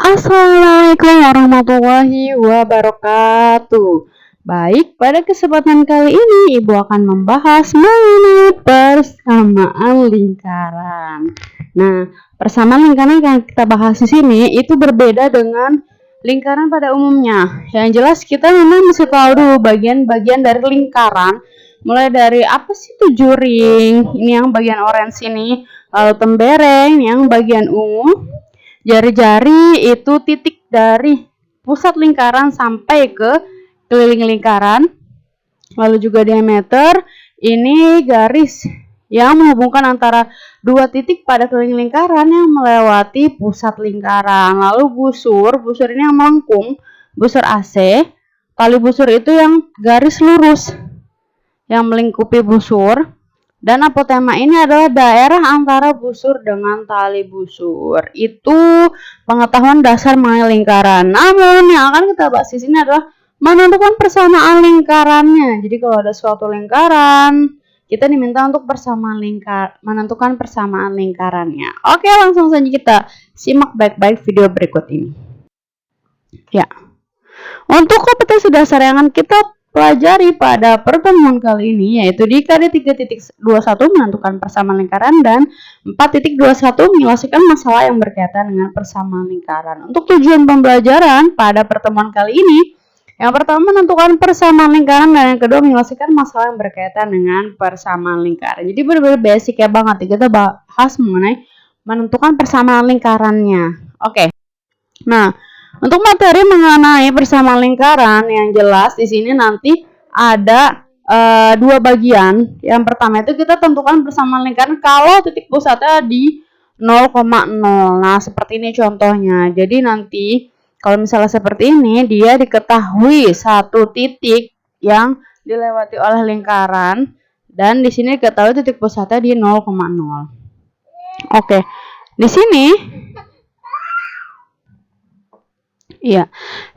Assalamualaikum warahmatullahi wabarakatuh. Baik, pada kesempatan kali ini Ibu akan membahas mengenai persamaan lingkaran. Nah, persamaan lingkaran yang kita bahas di sini itu berbeda dengan lingkaran pada umumnya. Yang jelas kita memang mesti tahu dulu bagian-bagian dari lingkaran. Mulai dari apa sih itu juring, ini yang bagian orange ini, lalu tembereng yang bagian ungu. Jari-jari itu titik dari pusat lingkaran sampai ke keliling lingkaran. Lalu juga diameter, ini garis yang menghubungkan antara dua titik pada keliling lingkaran yang melewati pusat lingkaran. Lalu busur ini yang melengkung, busur AC. Tali busur itu yang garis lurus yang melingkupi busur. Dan apotema ini adalah daerah antara busur dengan tali busur. Itu pengetahuan dasar mengenai lingkaran. Namun yang akan kita bahas di sini adalah menentukan persamaan lingkarannya. Jadi kalau ada suatu lingkaran, kita diminta untuk menentukan persamaan lingkarannya. Oke, langsung saja kita simak baik-baik video berikut ini. Ya. Untuk kompetensi dasar yang akan kita pelajari pada pertemuan kali ini yaitu di KD 3.21 menentukan persamaan lingkaran dan 4.21 menyelesaikan masalah yang berkaitan dengan persamaan lingkaran. Untuk tujuan pembelajaran pada pertemuan kali ini, yang pertama menentukan persamaan lingkaran dan yang kedua menyelesaikan masalah yang berkaitan dengan persamaan lingkaran. Jadi benar-benar basic ya banget. Kita bahas mengenai menentukan persamaan lingkarannya. Oke. Nah, untuk materi mengenai persamaan lingkaran yang jelas di sini nanti ada dua bagian. Yang pertama itu kita tentukan persamaan lingkaran kalau titik pusatnya di 0,0. Nah, seperti ini contohnya. Jadi nanti kalau misalnya seperti ini, dia diketahui satu titik yang dilewati oleh lingkaran dan di sini diketahui titik pusatnya di 0,0. Oke. Di sini iya,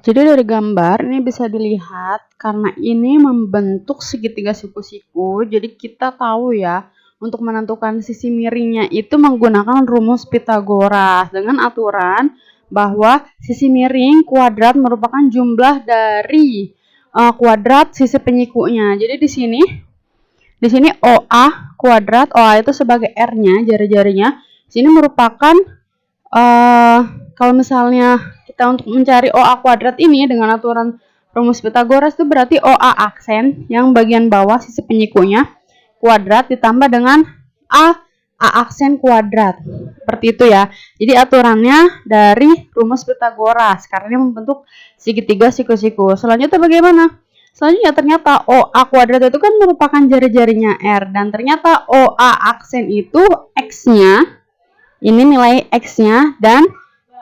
jadi dari gambar ini bisa dilihat karena ini membentuk segitiga siku-siku, jadi kita tahu ya untuk menentukan sisi miringnya itu menggunakan rumus Pitagoras dengan aturan bahwa sisi miring kuadrat merupakan jumlah dari kuadrat sisi penyikunya. Jadi di sini OA kuadrat, OA itu sebagai R-nya, jari-jarinya. Sini merupakan kalau misalnya kita untuk mencari OA kuadrat ini dengan aturan rumus Pitagoras itu berarti OA aksen yang bagian bawah sisi penyikunya kuadrat ditambah dengan A aksen kuadrat. Seperti itu ya. Jadi aturannya dari rumus Pitagoras karena ini membentuk segitiga siku-siku. Selanjutnya bagaimana? Selanjutnya ternyata OA kuadrat itu kan merupakan jari-jarinya R dan ternyata OA aksen itu X-nya. Ini nilai X-nya dan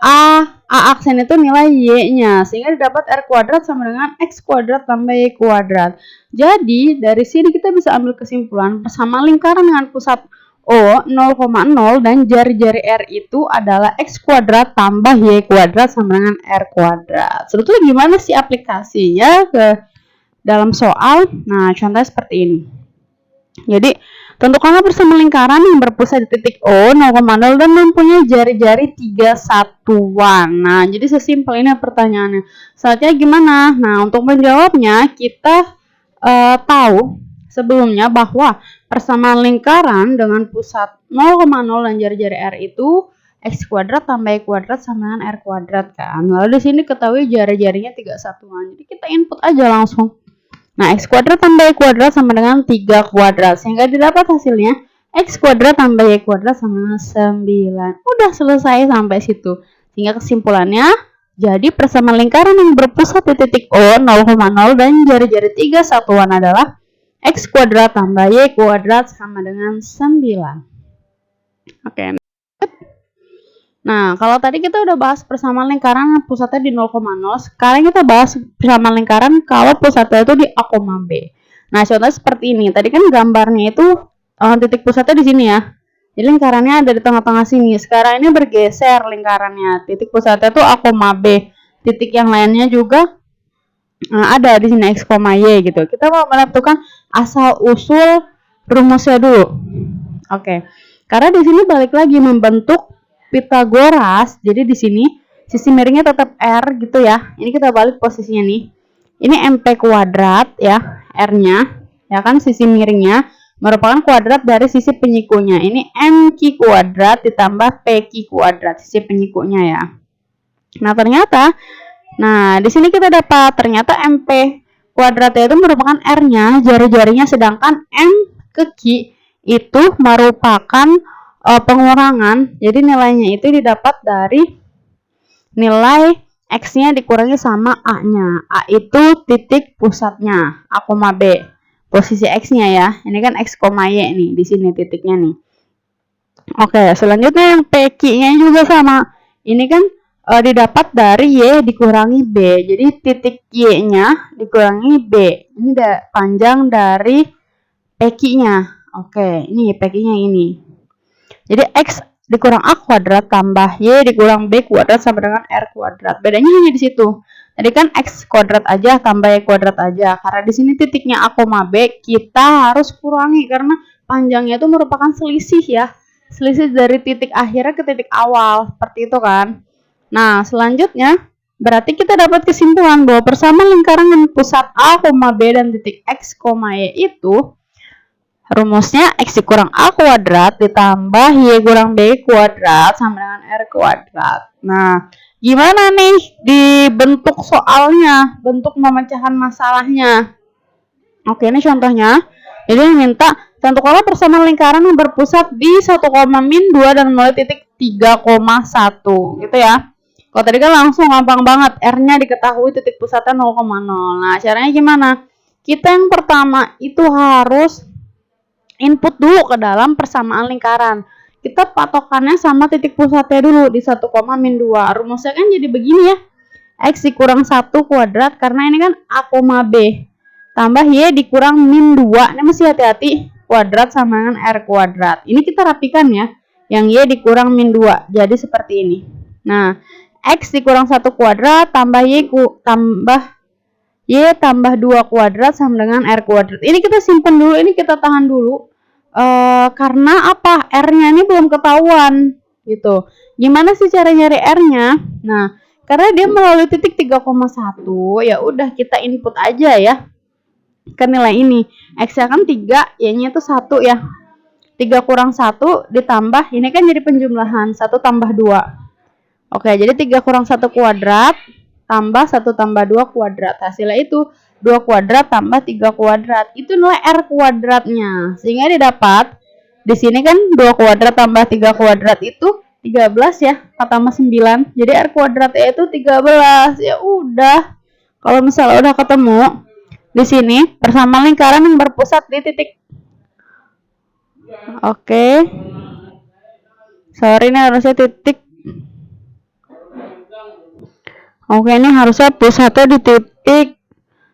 A aksen itu nilai Y-nya, sehingga didapat R kuadrat sama dengan X kuadrat tambah Y kuadrat. Jadi, dari sini kita bisa ambil kesimpulan persamaan lingkaran dengan pusat O 0,0 dan jari-jari R itu adalah X kuadrat tambah Y kuadrat sama dengan R kuadrat. Sebetulnya gimana sih aplikasinya ke dalam soal? Nah, contohnya seperti ini. Jadi, tentukanlah persamaan lingkaran yang berpusat di titik O 0,0 dan mempunyai jari-jari 3 satuan. Nah, jadi sesimpel ini pertanyaannya. Selanjutnya gimana? Nah, untuk menjawabnya kita tahu sebelumnya bahwa persamaan lingkaran dengan pusat 0,0 dan jari-jari R itu X kuadrat tambah Y kuadrat sama dengan R kuadrat kan. Lalu di sini ketahui jari-jarinya 3 satuan. Jadi kita input aja langsung. Nah, X kuadrat tambah Y kuadrat sama dengan 3 kuadrat. Sehingga didapat hasilnya X kuadrat tambah Y kuadrat sama dengan 9. Udah selesai sampai situ. Sehingga kesimpulannya, jadi persamaan lingkaran yang berpusat di titik O 0,0 dan jari-jari 3 satuan adalah X kuadrat tambah Y kuadrat sama dengan 9. Oke. Nah, kalau tadi kita udah bahas persamaan lingkaran pusatnya di 0,0, sekarang kita bahas persamaan lingkaran kalau pusatnya itu di A, B. Nah, contohnya seperti ini. Tadi kan gambarnya itu titik pusatnya di sini ya. Jadi lingkarannya ada di tengah-tengah sini. Sekarang ini bergeser lingkarannya. Titik pusatnya itu A, B. Titik yang lainnya juga ada di sini X, Y gitu. Kita mau menentukan asal usul rumusnya dulu. Oke. Karena di sini balik lagi membentuk Pitagoras. Jadi di sini sisi miringnya tetap R gitu ya. Ini kita balik posisinya nih. Ini MP kuadrat ya, R-nya. Ya kan, sisi miringnya merupakan kuadrat dari sisi penyikunya. Ini MQ kuadrat ditambah PQ kuadrat, sisi penyikunya ya. Nah, ternyata, di sini kita dapat ternyata MP kuadratnya itu merupakan R-nya, jari-jarinya, sedangkan M ke Q itu merupakan pengurangan. Jadi nilainya itu didapat dari nilai X-nya dikurangi sama A-nya. A itu titik pusatnya, A, B. Posisi X-nya ya. Ini kan X, Y nih, di sini titiknya nih. Oke, selanjutnya yang PQ-nya juga sama. Ini kan didapat dari Y dikurangi B. Jadi titik Y-nya dikurangi B. Ini panjang dari PQ-nya. Oke, ini PQ-nya ini. Jadi X dikurang A kuadrat tambah Y dikurang B kuadrat sama dengan R kuadrat. Bedanya hanya di situ. Tadi kan X kuadrat aja tambah Y kuadrat aja. Karena di sini titiknya A, B, kita harus kurangi karena panjangnya itu merupakan selisih ya. Selisih dari titik akhirnya ke titik awal. Seperti itu kan. Nah, selanjutnya berarti kita dapat kesimpulan bahwa persamaan lingkaran dengan pusat A, B dan titik X, Y itu rumusnya X dikurang A kuadrat ditambah Y kurang B kuadrat sama dengan R kuadrat. Nah, gimana nih dibentuk soalnya, bentuk pemecahan masalahnya? Oke, ini contohnya. Jadi minta tentukanlah persamaan lingkaran yang berpusat di 1,-2 dan mulai titik 3,1 gitu ya. Kalau tadi kan langsung gampang banget, R-nya diketahui, titik pusatnya 0,0. Nah, caranya gimana? Kita yang pertama itu harus input dulu ke dalam persamaan lingkaran. Kita patokannya sama titik pusatnya dulu di 1,-2. Rumusnya kan jadi begini ya. X dikurang 1 kuadrat karena ini kan A, B. Tambah Y dikurang -2. Ini mesti hati-hati. Kuadrat sama dengan R kuadrat. Ini kita rapikan ya. Yang Y dikurang -2. Jadi seperti ini. Nah, X dikurang 1 kuadrat tambah Y tambah 2 kuadrat sama dengan R kuadrat. Ini kita simpan dulu. Ini kita tahan dulu. Karena apa? R-nya ini belum ketahuan gitu. Gimana sih cara nyari R-nya? Nah, karena dia melalui titik 3,1, ya udah kita input aja ya ke nilai ini. X-nya kan 3, Y-nya itu 1 ya. 3 kurang 1 ditambah, ini kan jadi penjumlahan 1 tambah 2. Oke, jadi 3 kurang 1 kuadrat tambah 1 tambah 2 kuadrat. Hasilnya itu 2 kuadrat tambah 3 kuadrat. Itu nilai R kuadratnya. Sehingga didapat di sini kan 2 kuadrat tambah 3 kuadrat itu 13 ya. 4 tambah 9. Jadi R kuadratnya itu 13. Ya udah. Kalau misalnya udah ketemu di sini persamaan lingkaran yang berpusat di titik. Oke. Sorry, ini harusnya titik. Oke, ini harusnya pusatnya di titik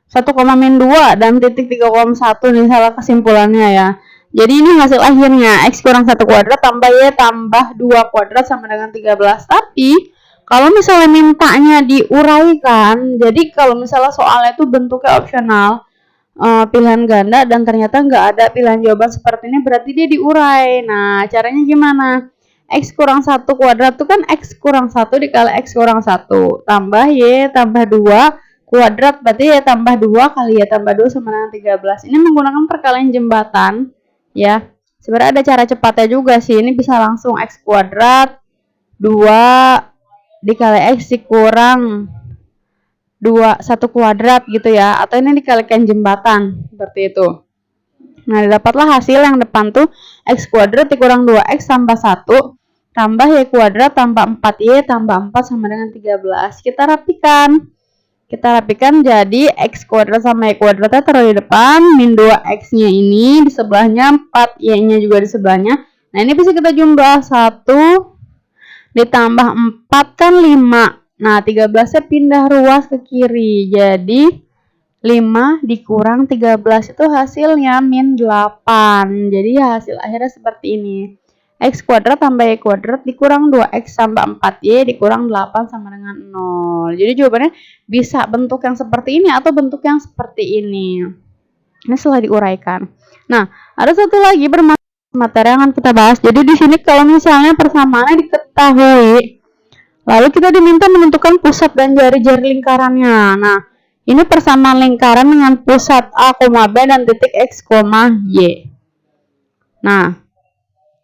1,-2 dan titik 3,1 nih salah kesimpulannya ya. Jadi ini hasil akhirnya X kurang 1 kuadrat tambah Y tambah 2 kuadrat sama dengan 13. Tapi kalau misalnya mintanya diuraikan, jadi kalau misalnya soalnya itu bentuknya opsional, pilihan ganda dan ternyata nggak ada pilihan jawaban seperti ini, berarti dia diurai. Nah, caranya gimana? X kurang 1 kuadrat itu kan X kurang 1 dikali X kurang 1 tambah Y tambah 2 kuadrat, berarti Y tambah 2 kali Y tambah 2 sama dengan 13. Ini menggunakan perkalian jembatan ya. Sebenarnya ada cara cepatnya juga sih. Ini bisa langsung X kuadrat 2 dikali X dikurang 1 kuadrat gitu ya. Atau ini dikalikan jembatan seperti itu. Nah, dapatlah hasil yang depan tuh X kuadrat dikurang 2X tambah 1 tambah Y kuadrat tambah 4Y tambah 4 sama dengan 13. Kita rapikan jadi X kuadrat sama Y kuadratnya taruh di depan, min 2X nya ini di sebelahnya, 4Y nya juga di sebelahnya. Nah, ini bisa kita jumlah 1 ditambah 4 kan 5. Nah, 13 nya pindah ruas ke kiri, jadi 5 dikurang 13 itu hasilnya min 8. Jadi hasil akhirnya seperti ini. X kuadrat tambah Y kuadrat dikurang 2X tambah 4Y dikurang 8 sama dengan 0. Jadi jawabannya bisa bentuk yang seperti ini atau bentuk yang seperti ini. Ini setelah diuraikan. Nah, ada satu lagi materi yang akan kita bahas. Jadi di sini kalau misalnya persamaannya diketahui, Lalu kita diminta menentukan pusat dan jari-jari lingkarannya. Nah, ini persamaan lingkaran dengan pusat A, B dan titik X, Y. Nah,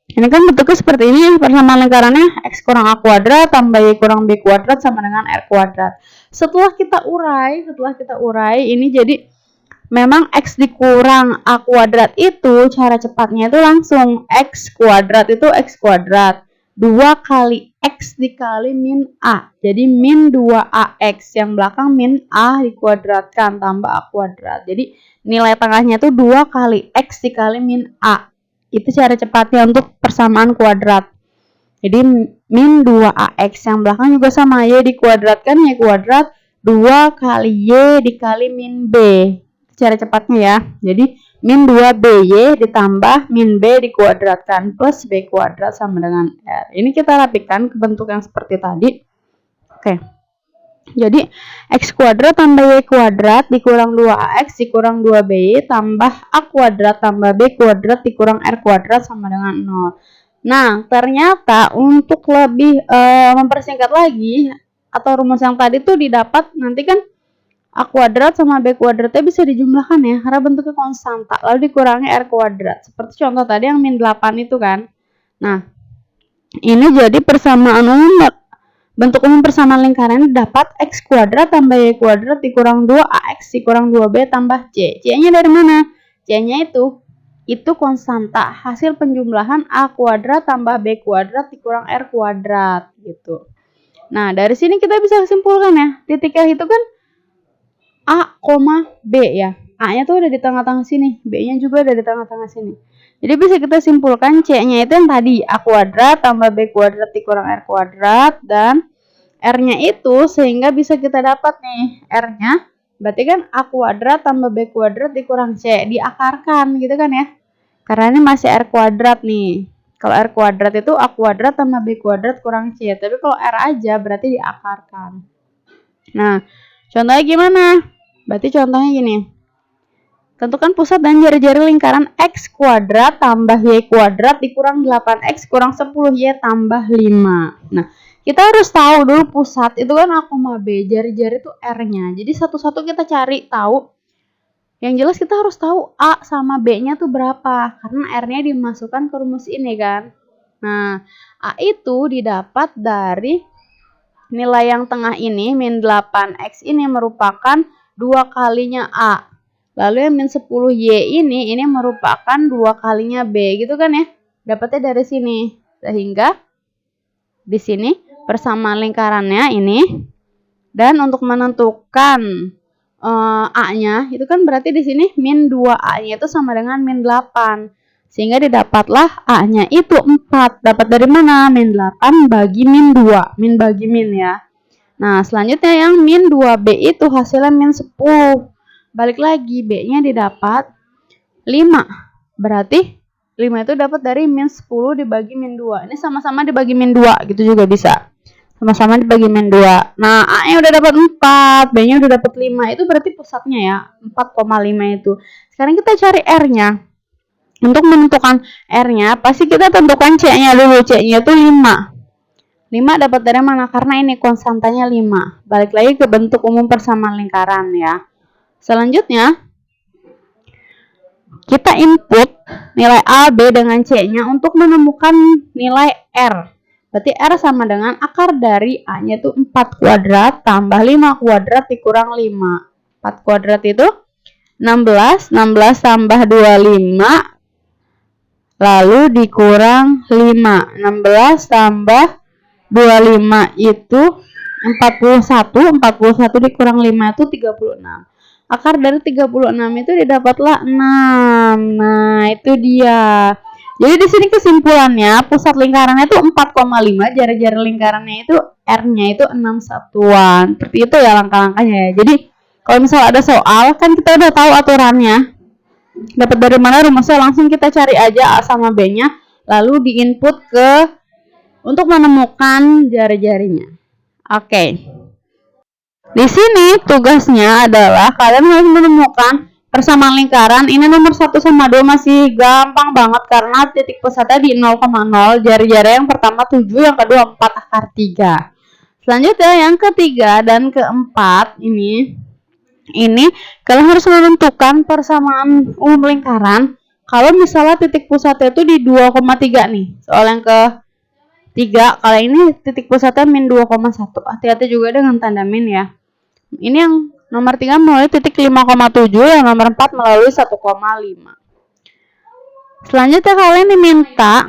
ini kan bentuknya seperti ini. Persamaan lingkarannya X kurang A kuadrat tambah Y kurang B kuadrat sama dengan R kuadrat. Setelah kita urai, ini jadi memang X dikurang A kuadrat itu cara cepatnya itu langsung X kuadrat itu X kuadrat 2 kali X dikali min A. Jadi min 2AX, yang belakang min A dikuadratkan tambah A kuadrat. Jadi nilai tengahnya itu 2 kali X dikali min A. Itu cara cepatnya untuk persamaan kuadrat. Jadi min 2AX, yang belakang juga sama, Y dikuadratkan Y kuadrat 2 kali Y dikali min B. Cara cepatnya ya. Jadi min 2BY ditambah min B dikuadratkan plus B kuadrat sama dengan R. Ini kita rapikan ke bentuk yang seperti tadi. Oke. Jadi X kuadrat tambah Y kuadrat dikurang 2AX dikurang 2BY tambah A kuadrat tambah B kuadrat dikurang R kuadrat sama dengan 0. Nah, ternyata untuk lebih mempersingkat lagi, atau rumus yang tadi tuh didapat nanti kan A kuadrat sama B kuadratnya bisa dijumlahkan ya, karena bentuknya konstanta, lalu dikurangi R kuadrat. Seperti contoh tadi yang min 8 itu kan. Nah, ini jadi persamaan umum, bentuk umum persamaan lingkaran dapat X kuadrat tambah Y kuadrat dikurang 2AX dikurang 2B tambah C. C-nya dari mana? C-nya itu konstanta, hasil penjumlahan A kuadrat tambah B kuadrat dikurang R kuadrat gitu. Nah, dari sini kita bisa simpulkan ya, titiknya itu kan A, B ya. A-nya tuh udah di tengah-tengah sini, B-nya juga udah di tengah-tengah sini. Jadi bisa kita simpulkan C-nya itu yang tadi A kuadrat tambah B kuadrat dikurang R kuadrat, dan R-nya itu sehingga bisa kita dapat nih R-nya berarti kan A kuadrat tambah B kuadrat dikurang C, diakarkan gitu kan ya. Karena ini masih R kuadrat nih. Kalau R kuadrat itu A kuadrat tambah B kuadrat kurang C, tapi kalau R aja berarti diakarkan. Nah, contohnya gimana? Berarti contohnya gini. Tentukan pusat dan jari-jari lingkaran X kuadrat tambah Y kuadrat dikurang 8X kurang 10Y tambah 5. Nah, kita harus tahu dulu pusat itu kan A, B, jari-jari itu R-nya. Jadi satu-satu kita cari tahu. Yang jelas kita harus tahu A sama B-nya tuh berapa, karena R-nya dimasukkan ke rumus ini kan. Nah, A itu didapat dari nilai yang tengah ini, min 8X ini merupakan 2 kalinya A. Lalu yang min 10Y ini merupakan 2 kalinya B, gitu kan ya. Dapatnya dari sini. Sehingga di sini persamaan lingkarannya ini. Dan untuk menentukan A-nya, itu kan berarti di sini min 2A-nya itu sama dengan min 8. Sehingga didapatlah A-nya itu 4. Dapat dari mana? Min 8 bagi min 2. Min bagi min ya. Nah, selanjutnya yang min 2B itu hasilnya min 10. Balik lagi, B-nya didapat 5. Berarti 5 itu dapat dari min 10 dibagi min 2. Ini sama-sama dibagi min 2, gitu juga bisa. Sama-sama dibagi min 2. Nah, A-nya udah dapat 4, B-nya udah dapat 5. Itu berarti pusatnya ya, 4,5 itu. Sekarang kita cari R-nya. Untuk menentukan R-nya, pasti kita tentukan C-nya dulu. C-nya itu 5. 5 dapat dari mana? Karena ini konstantanya 5. Balik lagi ke bentuk umum persamaan lingkaran ya. Selanjutnya, kita input nilai A, B dengan C-nya untuk menemukan nilai R. Berarti R sama dengan akar dari A-nya itu 4 kuadrat tambah 5 kuadrat dikurang 5. 4 kuadrat itu 16. 16 tambah 25. Lalu dikurang 5. 16 tambah 25 itu 41. 41 dikurang 5 itu 36. Akar dari 36 itu didapatlah 6. Nah, itu dia. Jadi di sini kesimpulannya pusat lingkarannya itu 4,5, jari-jari lingkarannya itu R-nya itu 6 satuan. Seperti itu ya langkah-langkahnya ya. Jadi kalau misalnya ada soal kan kita udah tahu aturannya. Dapat dari mana rumusnya langsung kita cari aja A sama B-nya, lalu diinput untuk menemukan jari-jarinya. Oke. Di sini tugasnya adalah kalian harus menemukan persamaan lingkaran. Ini nomor 1 sama 2 masih gampang banget karena titik pusatnya di 0,0. Jari-jari yang pertama 7, yang kedua 4 akar 3. Selanjutnya yang ketiga dan keempat ini kalian harus menentukan persamaan umum lingkaran kalau misalnya titik pusatnya itu di 2,3 nih. Soal yang ketiga, kali ini titik pusatnya min 2,1. Hati-hati juga dengan tanda min ya. Ini yang nomor 3 melalui titik 5,7, yang nomor 4 melalui 1,5. Selanjutnya kalian diminta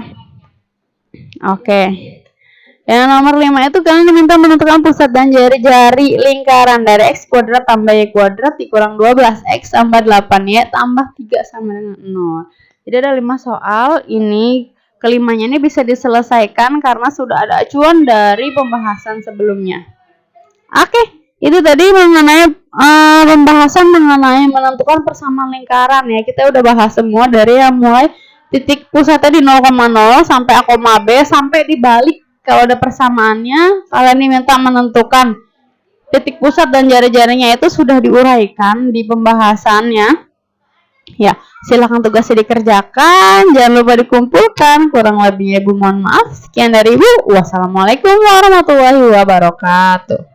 yang nomor 5 itu kalian diminta menentukan pusat dan jari-jari lingkaran dari x kuadrat tambah y kuadrat dikurang 12x tambah 8y tambah 3 sama dengan 0. Jadi ada 5 soal. Ini kelimanya ini bisa diselesaikan karena sudah ada acuan dari pembahasan sebelumnya. Itu tadi mengenai pembahasan mengenai menentukan persamaan lingkaran ya. Kita udah bahas semua dari yang mulai titik pusatnya di 0,0 sampai A, B sampai dibalik. Kalau ada persamaannya, kalian diminta menentukan titik pusat dan jari-jarinya itu sudah diuraikan di pembahasannya. Ya, silakan tugasnya dikerjakan, jangan lupa dikumpulkan. Kurang lebihnya Ibu mohon maaf. Sekian dari Ibu. Wassalamualaikum warahmatullahi wabarakatuh.